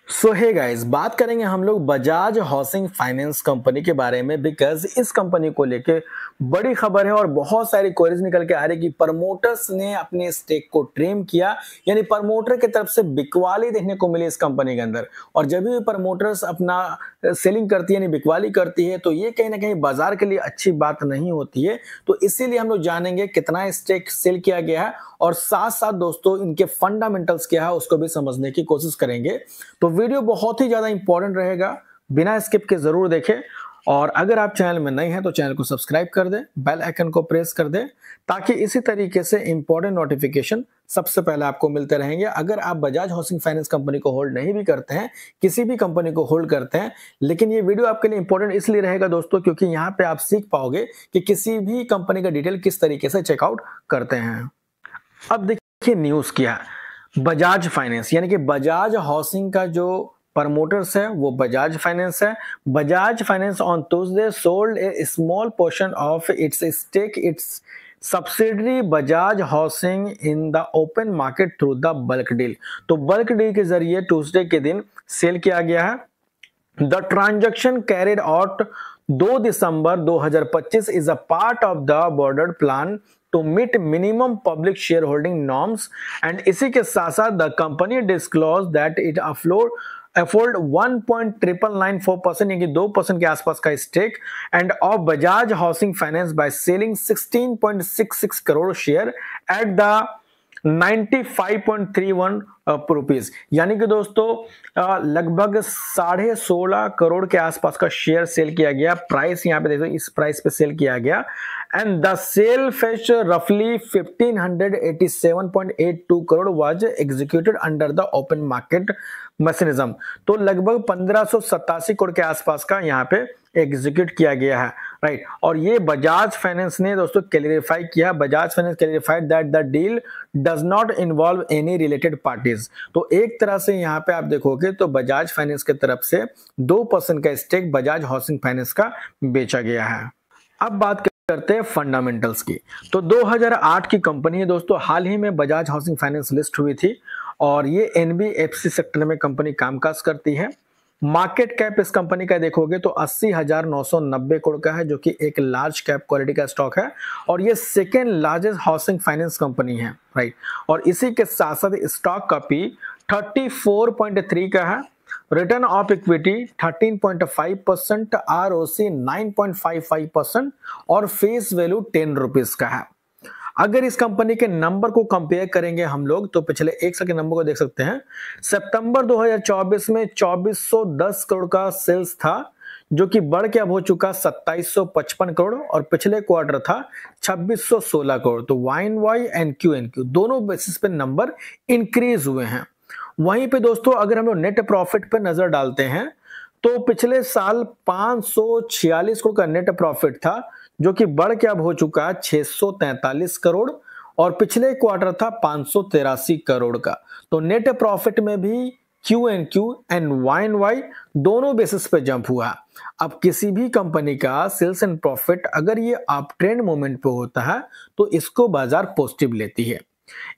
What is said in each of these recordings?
सो hey guys, बात करेंगे हम लोग बजाज हाउसिंग फाइनेंस कंपनी के बारे में। बिकॉज इस कंपनी को लेके बड़ी खबर है और बहुत सारी क्वेरीज निकल के आ रही कि प्रमोटर्स ने अपने स्टेक को ट्रिम किया, यानी प्रमोटर की तरफ से बिकवाली देखने को मिली इस कंपनी के अंदर। और जब भी प्रमोटर्स अपना सेलिंग करती है यानी बिकवाली करती है तो ये कहीं ना कहीं बाजार के लिए अच्छी बात नहीं होती है। तो इसीलिए हम लोग जानेंगे कितना स्टेक सेल किया गया है और साथ साथ दोस्तों इनके फंडामेंटल्स क्या है उसको भी समझने की कोशिश करेंगे। तो वीडियो बहुत ही ज्यादा इंपॉर्टेंट रहेगा, बिना स्किप के जरूर देखें। और अगर आप चैनल में नए हैं तो चैनल को सब्सक्राइब कर दें, बेल आइकन को प्रेस कर दें ताकि इसी तरीके से इंपॉर्टेंट नोटिफिकेशन सबसे पहले आपको मिलते रहेंगे। अगर आप बजाज हाउसिंग फाइनेंस कंपनी को होल्ड नहीं भी करते हैं, किसी भी कंपनी को होल्ड करते हैं, लेकिन ये वीडियो आपके लिए इंपॉर्टेंट इसलिए रहेगा दोस्तों क्योंकि यहाँ पे आप सीख पाओगे कि किसी भी कंपनी का डिटेल किस तरीके से चेकआउट करते हैं। अब देखिए न्यूज क्या है, बजाज फाइनेंस यानी कि बजाज हाउसिंग का जो प्रमोटर्स है वो बजाज फाइनेंस है। Bajaj finance on Tuesday sold a small portion of its stake its subsidiary Bajaj housing in the open market through the bulk deal. तो बल्क डील के जरिए ट्यूसडे के दिन सेल किया गया है। The transaction carried out 2 December 2025 is a part of the board plan to meet minimum public shareholding norms and इसी के साथ साथ the company disclosed that it afford 1.994% यानी कि 2% के आसपास का stake and of Bajaj housing finance by selling 16.66 crore share at the 95.31 rupees, यानी कि दोस्तों लगभग 16.5 करोड़ के आसपास का शेयर सेल किया गया। प्राइस यहाँ पे देखो, इस प्राइस पे सेल किया गया एंड द सेल फेच रफली 1587.82 crore was executed under the open market mechanism. तो लगभग 1587 करोड़ के आसपास का यहाँ पे एग्जीक्यूट किया गया है, राइट। और ये बजाज फाइनेंस ने दोस्तों क्लैरिफाई किया, Bajaj finance clarified that the deal does not involve any related parties. तो एक तरह से यहाँ पे आप देखोगे तो बजाज फाइनेंस की तरफ से 2% का स्टेक बजाज हाउसिंग फाइनेंस का बेचा गया है। अब बात करते हैं फंडामेंटल्स की। तो 2008 की कंपनी है दोस्तों, हाल ही में बजाज हाउसिंग फाइनेंस लिस्ट हुई थी और ये एनबीएफसी सेक्टर में कंपनी कामकाज करती है। मार्केट कैप इस कंपनी का देखोगे तो 80,990 करोड़ का है, जो कि एक लार्ज कैप क्वालिटी का स्टॉक है और ये second largest housing finance company है, राइट। और इसी के साथ साथ स्टॉक का पी 34.3 का है, रिटर्न ऑफ इक्विटी 13.5%, आरओसी 9.55% और फेस वैल्यू 10 रुपीज का है। अगर इस कंपनी के नंबर को कंपेयर करेंगे हम लोग तो पिछले एक साल के नंबर को देख सकते हैं। सितंबर 2024 में 2410 करोड़ का सेल्स था, जो कि बढ़ के अब हो चुका 2755 करोड़ और पिछले क्वार्टर था 2616 करोड़। तो YoY एंड QoQ दोनों बेसिस पे नंबर इंक्रीज हुए हैं। वहीं पे दोस्तों अगर हम लोग नेट प्रॉफिट पे नजर डालते हैं तो पिछले साल 546 करोड़ का नेट प्रॉफिट था, जो कि बढ़ के अब हो चुका है 643 करोड़ और पिछले क्वार्टर था 583 करोड़ का। तो नेट प्रॉफिट में भी QoQ एंड YoY दोनों बेसिस पे जंप हुआ। अब किसी भी कंपनी का सेल्स एंड प्रॉफिट अगर ये अप ट्रेंड मोमेंट पे होता है तो इसको बाजार पॉजिटिव लेती है।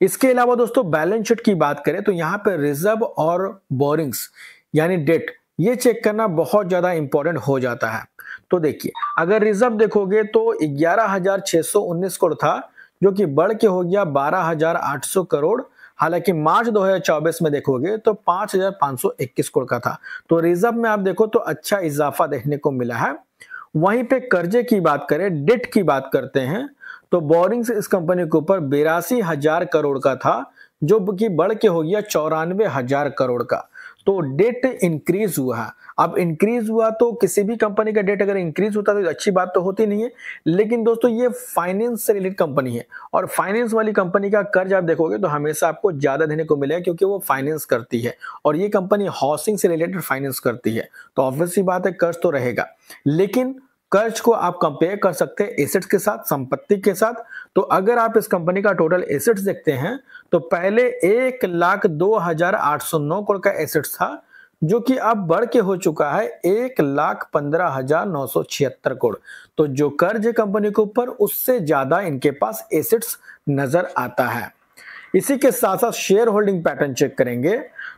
इसके अलावा दोस्तों बैलेंस शीट की बात करें तो यहाँ पे रिजर्व और बोरिंग्स यानी डेट ये चेक करना बहुत ज्यादा इंपॉर्टेंट हो जाता है। तो देखिए अगर रिजर्व देखोगे तो 11,619 करोड़ था, जो कि बढ़ के हो गया 12,800 करोड़। हालांकि मार्च 2024 में देखोगे तो 5,521 करोड़ का था। तो रिजर्व में आप देखो तो अच्छा इजाफा देखने को मिला है। वहीं पे कर्जे की बात करें, डेट की बात करते हैं तो बोरिंग्स इस कंपनी के ऊपर 82,000 करोड़ का था, जो कि बढ़ के हो गया 94,000 करोड़ का। तो डेट इंक्रीज हुआ है। अब इंक्रीज हुआ तो किसी भी कंपनी का डेट अगर इंक्रीज होता है तो अच्छी बात तो होती नहीं है, लेकिन दोस्तों ये फाइनेंस से रिलेटेड कंपनी है और फाइनेंस वाली कंपनी का कर्ज आप देखोगे तो हमेशा आपको ज्यादा देने को मिलेगा क्योंकि वो फाइनेंस करती है और ये कंपनी हाउसिंग से रिलेटेड फाइनेंस करती है। तो ऑब्वियसली बात है कर्ज तो रहेगा, लेकिन कर्ज को आप कंपेयर कर सकते हैं एसेट्स के साथ, संपत्ति के साथ। तो अगर आप इस कंपनी का टोटल एसेट्स देखते हैं तो पहले 1,02,809 करोड़ का एसेट्स था, जो कि अब बढ़ के हो चुका है 1,15,976 करोड़। तो जो कर्ज है कंपनी के ऊपर उससे ज्यादा इनके पास एसेट्स नजर आता है। इसी के साथ साथ शेयर होल्डिंग पैटर्न चेक करेंगे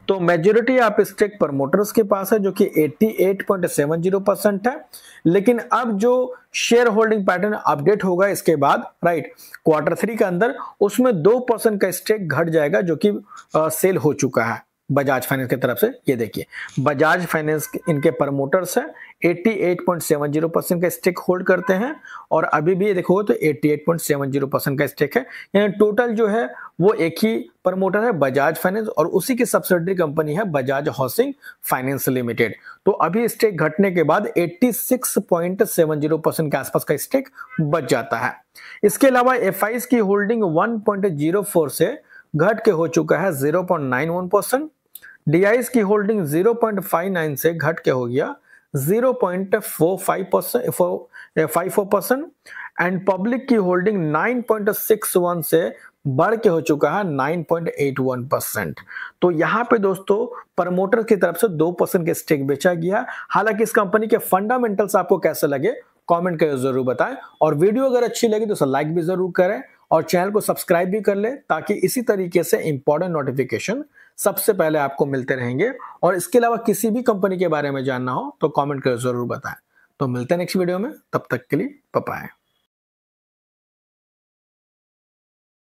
तो मेजॉरिटी ऑफ स्टेक प्रमोटर्स के पास है जो कि 88.70% है। लेकिन अब जो शेयर होल्डिंग पैटर्न अपडेट होगा इसके बाद, राइट, Q3 के अंदर, उसमें 2% का स्टेक घट जाएगा जो कि सेल हो चुका है बजाज फाइनेंस की तरफ से। ये देखिए बजाज फाइनेंस इनके प्रमोटर्स है 88.70% का स्टेक होल्ड करते हैं और अभी भी देखो तो 88.70% का स्टेक है। यानी टोटल जो है वो एक ही प्रमोटर है बजाज फाइनेंस और उसी की सब्सिडरी कंपनी है बजाज हाउसिंग फाइनेंस लिमिटेड। तो अभी स्टेक घटने के बाद 86.70% के आसपास का स्टेक बच जाता है। इसके अलावा एफआईज की होल्डिंग 1.04 से घट के हो चुका है 0.91%। डीआईज की होल्डिंग 0.59 से घट के हो गया 0.54% एंड पब्लिक की होल्डिंग 9.61 से बढ़ के हो चुका है 9.81%। तो यहाँ पे दोस्तों प्रमोटर की तरफ से 2% के स्टेक बेचा गया। हालांकि इस कंपनी के फंडामेंटल्स आपको कैसे लगे कमेंट करके जरूर बताएं और वीडियो अगर अच्छी लगी तो लाइक भी जरूर करें और चैनल को सब्सक्राइब भी कर ले ताकि इसी तरीके से इंपॉर्टेंट नोटिफिकेशन सबसे पहले आपको मिलते रहेंगे। और इसके अलावा किसी भी कंपनी के बारे में जानना हो तो कमेंट कर जरूर बताएं। तो मिलते हैं नेक्स्ट वीडियो में, तब तक के लिए बाय बाय।